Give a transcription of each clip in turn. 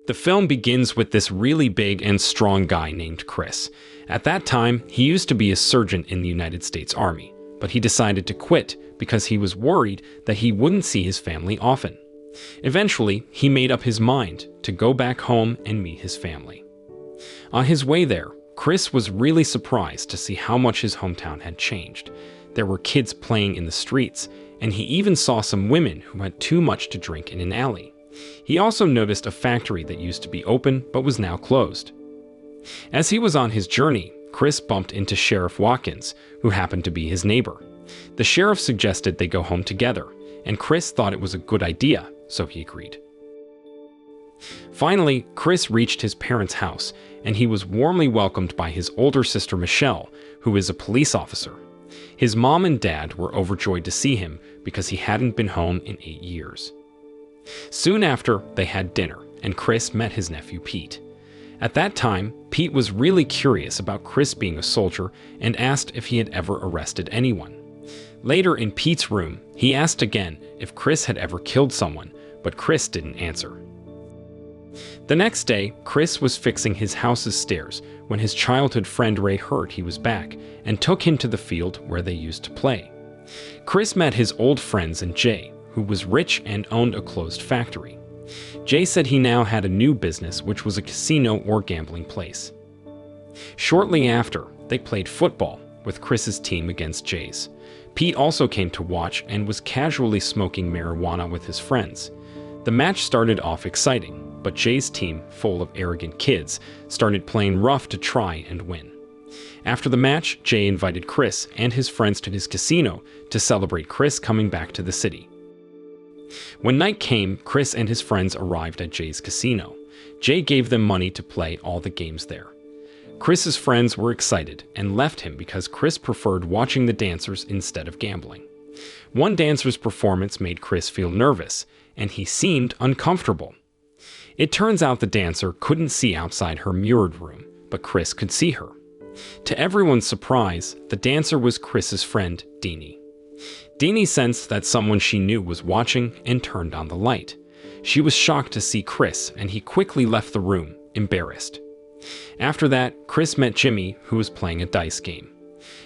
The film begins with this really big and strong guy named Chris. At that time, he used to be a sergeant in the United States Army, but he decided to quit because he was worried that he wouldn't see his family often. Eventually, he made up his mind to go back home and meet his family. On his way there, Chris was really surprised to see how much his hometown had changed. There were kids playing in the streets, and he even saw some women who had too much to drink in an alley. He also noticed a factory that used to be open but was now closed. As he was on his journey, Chris bumped into Sheriff Watkins, who happened to be his neighbor. The sheriff suggested they go home together, and Chris thought it was a good idea, so he agreed. Finally, Chris reached his parents' house, and he was warmly welcomed by his older sister Michelle, who is a police officer. His mom and dad were overjoyed to see him because he hadn't been home in 8 years. Soon after, they had dinner, and Chris met his nephew Pete. At that time, Pete was really curious about Chris being a soldier and asked if he had ever arrested anyone. Later in Pete's room, he asked again if Chris had ever killed someone, but Chris didn't answer. The next day, Chris was fixing his house's stairs when his childhood friend Ray heard he was back and took him to the field where they used to play. Chris met his old friends and Jay, who was rich and owned a closed factory. Jay said he now had a new business, which was a casino or gambling place. Shortly after, they played football with Chris's team against Jay's. Pete also came to watch and was casually smoking marijuana with his friends. The match started off exciting, but Jay's team, full of arrogant kids, started playing rough to try and win. After the match, Jay invited Chris and his friends to his casino to celebrate Chris coming back to the city. When night came, Chris and his friends arrived at Jay's casino. Jay gave them money to play all the games there. Chris's friends were excited and left him because Chris preferred watching the dancers instead of gambling. One dancer's performance made Chris feel nervous, and he seemed uncomfortable. It turns out the dancer couldn't see outside her mirrored room, but Chris could see her. To everyone's surprise, the dancer was Chris's friend, Deanie. Deanie sensed that someone she knew was watching and turned on the light. She was shocked to see Chris, and he quickly left the room, embarrassed. After that, Chris met Jimmy, who was playing a dice game.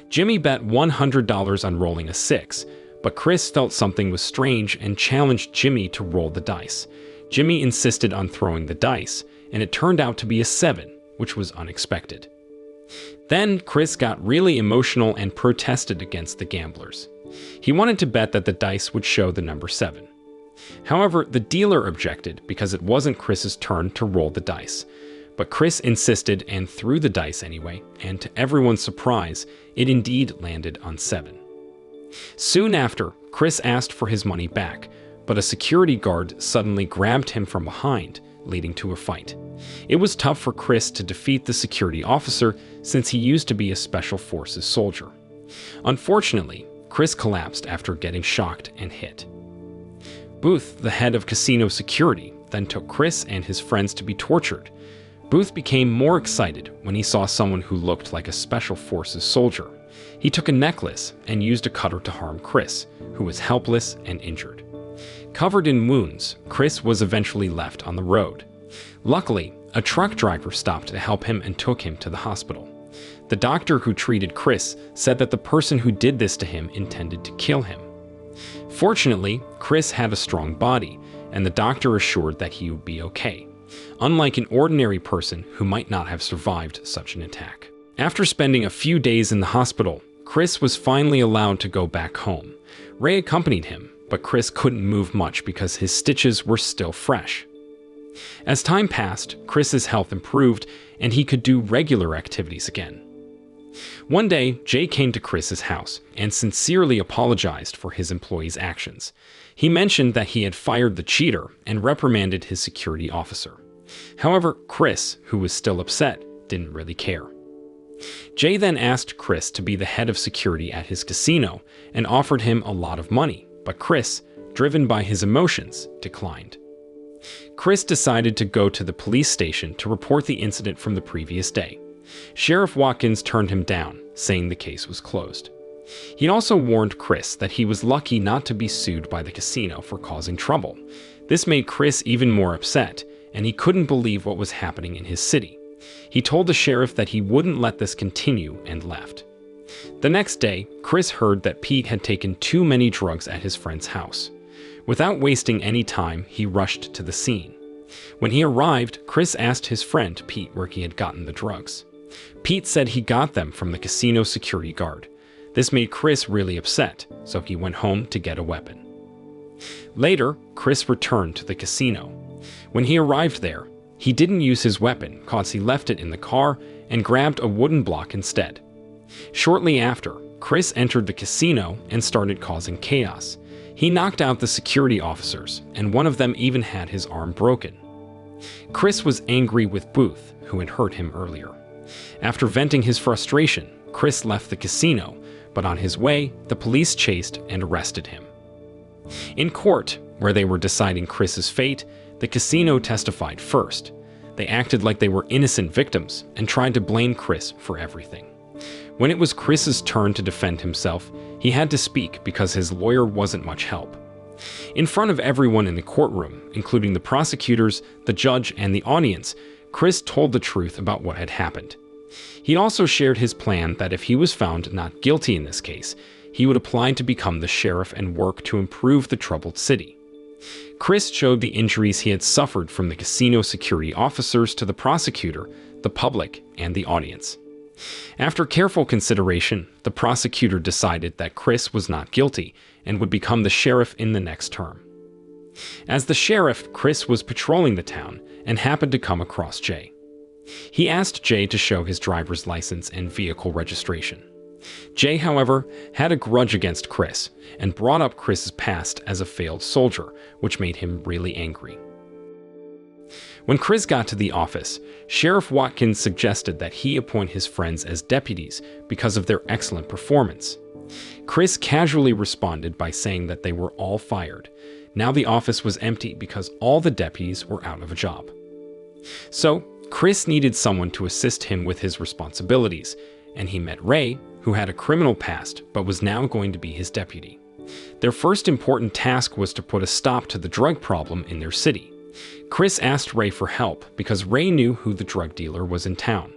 Jimmy bet $100 on rolling a 6, but Chris felt something was strange and challenged Jimmy to roll the dice. Jimmy insisted on throwing the dice, and it turned out to be a 7, which was unexpected. Then Chris got really emotional and protested against the gamblers. He wanted to bet that the dice would show the number 7. However, the dealer objected because it wasn't Chris's turn to roll the dice. But Chris insisted and threw the dice anyway, and to everyone's surprise, it indeed landed on 7. Soon after, Chris asked for his money back, but a security guard suddenly grabbed him from behind, leading to a fight. It was tough for Chris to defeat the security officer since he used to be a special forces soldier. Unfortunately, Chris collapsed after getting shocked and hit. Booth, the head of casino security, then took Chris and his friends to be tortured. Booth became more excited when he saw someone who looked like a special forces soldier. He took a necklace and used a cutter to harm Chris, who was helpless and injured. Covered in wounds, Chris was eventually left on the road. Luckily, a truck driver stopped to help him and took him to the hospital. The doctor who treated Chris said that the person who did this to him intended to kill him. Fortunately, Chris had a strong body, and the doctor assured that he would be okay, unlike an ordinary person who might not have survived such an attack. After spending a few days in the hospital, Chris was finally allowed to go back home. Ray accompanied him, but Chris couldn't move much because his stitches were still fresh. As time passed, Chris's health improved, and he could do regular activities again. One day, Jay came to Chris's house and sincerely apologized for his employee's actions. He mentioned that he had fired the cheater and reprimanded his security officer. However, Chris, who was still upset, didn't really care. Jay then asked Chris to be the head of security at his casino and offered him a lot of money, but Chris, driven by his emotions, declined. Chris decided to go to the police station to report the incident from the previous day. Sheriff Watkins turned him down, saying the case was closed. He also warned Chris that he was lucky not to be sued by the casino for causing trouble. This made Chris even more upset, and he couldn't believe what was happening in his city. He told the sheriff that he wouldn't let this continue and left. The next day, Chris heard that Pete had taken too many drugs at his friend's house. Without wasting any time, he rushed to the scene. When he arrived, Chris asked his friend Pete where he had gotten the drugs. Pete said he got them from the casino security guard. This made Chris really upset, so he went home to get a weapon. Later, Chris returned to the casino. When he arrived there, he didn't use his weapon because he left it in the car and grabbed a wooden block instead. Shortly after, Chris entered the casino and started causing chaos. He knocked out the security officers, and one of them even had his arm broken. Chris was angry with Booth, who had hurt him earlier. After venting his frustration, Chris left the casino, but on his way, the police chased and arrested him. In court, where they were deciding Chris's fate, the casino testified first. They acted like they were innocent victims and tried to blame Chris for everything. When it was Chris's turn to defend himself, he had to speak because his lawyer wasn't much help. In front of everyone in the courtroom, including the prosecutors, the judge, and the audience, Chris told the truth about what had happened. He also shared his plan that if he was found not guilty in this case, he would apply to become the sheriff and work to improve the troubled city. Chris showed the injuries he had suffered from the casino security officers to the prosecutor, the public, and the audience. After careful consideration, the prosecutor decided that Chris was not guilty and would become the sheriff in the next term. As the sheriff, Chris was patrolling the town and happened to come across Jay. He asked Jay to show his driver's license and vehicle registration. Jay, however, had a grudge against Chris and brought up Chris's past as a failed soldier, which made him really angry. When Chris got to the office, Sheriff Watkins suggested that he appoint his friends as deputies because of their excellent performance. Chris casually responded by saying that they were all fired. Now the office was empty because all the deputies were out of a job. So, Chris needed someone to assist him with his responsibilities, and he met Ray, who had a criminal past but was now going to be his deputy. Their first important task was to put a stop to the drug problem in their city. Chris asked Ray for help because Ray knew who the drug dealer was in town.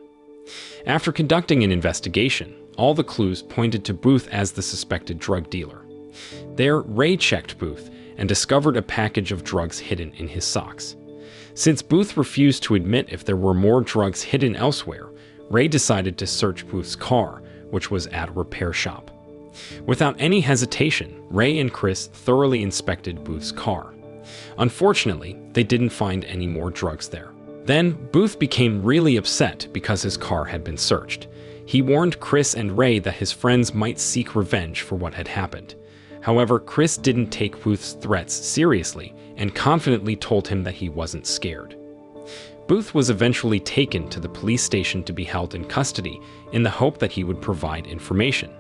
After conducting an investigation, all the clues pointed to Booth as the suspected drug dealer. There, Ray checked Booth and discovered a package of drugs hidden in his socks. Since Booth refused to admit if there were more drugs hidden elsewhere, Ray decided to search Booth's car, which was at a repair shop. Without any hesitation, Ray and Chris thoroughly inspected Booth's car. Unfortunately, they didn't find any more drugs there. Then, Booth became really upset because his car had been searched. He warned Chris and Ray that his friends might seek revenge for what had happened. However, Chris didn't take Booth's threats seriously and confidently told him that he wasn't scared. Booth was eventually taken to the police station to be held in custody in the hope that he would provide information.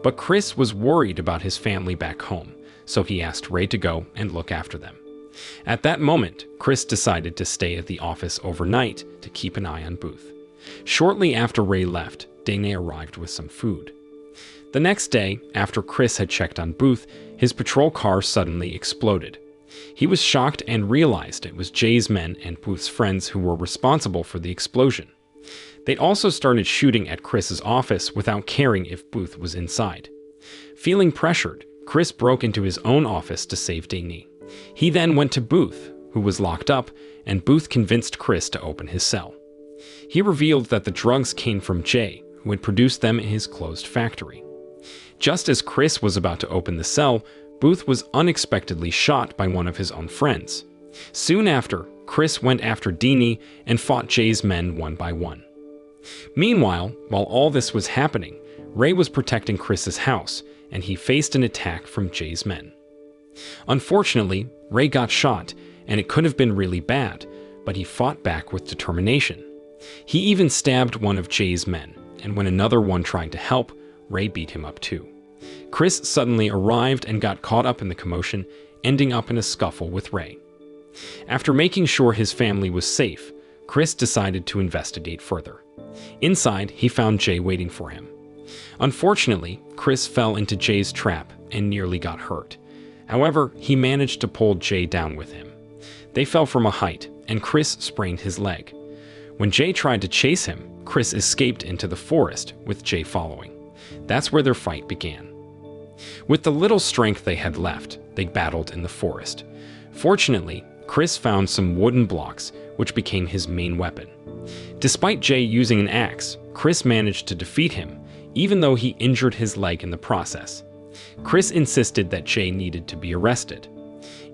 But Chris was worried about his family back home, so he asked Ray to go and look after them. At that moment, Chris decided to stay at the office overnight to keep an eye on Booth. Shortly after Ray left, Dana arrived with some food. The next day, after Chris had checked on Booth, his patrol car suddenly exploded. He was shocked and realized it was Jay's men and Booth's friends who were responsible for the explosion. They'd also started shooting at Chris's office without caring if Booth was inside. Feeling pressured, Chris broke into his own office to save Dana. He then went to Booth, who was locked up, and Booth convinced Chris to open his cell. He revealed that the drugs came from Jay, who had produced them in his closed factory. Just as Chris was about to open the cell, Booth was unexpectedly shot by one of his own friends. Soon after, Chris went after Dana and fought Jay's men one by one. Meanwhile, while all this was happening, Ray was protecting Chris's house, and he faced an attack from Jay's men. Unfortunately, Ray got shot, and it could have been really bad, but he fought back with determination. He even stabbed one of Jay's men, and when another one tried to help, Ray beat him up too. Chris suddenly arrived and got caught up in the commotion, ending up in a scuffle with Ray. After making sure his family was safe, Chris decided to investigate further. Inside, he found Jay waiting for him. Unfortunately, Chris fell into Jay's trap and nearly got hurt. However, he managed to pull Jay down with him. They fell from a height, and Chris sprained his leg. When Jay tried to chase him, Chris escaped into the forest, with Jay following. That's where their fight began. With the little strength they had left, they battled in the forest. Fortunately, Chris found some wooden blocks, which became his main weapon. Despite Jay using an axe, Chris managed to defeat him, even though he injured his leg in the process. Chris insisted that Jay needed to be arrested.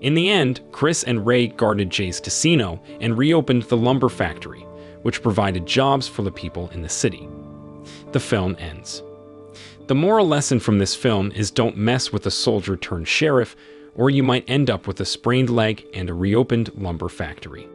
In the end, Chris and Ray guarded Jay's casino and reopened the lumber factory, which provided jobs for the people in the city. The film ends. The moral lesson from this film is don't mess with a soldier turned sheriff, or you might end up with a sprained leg and a reopened lumber factory.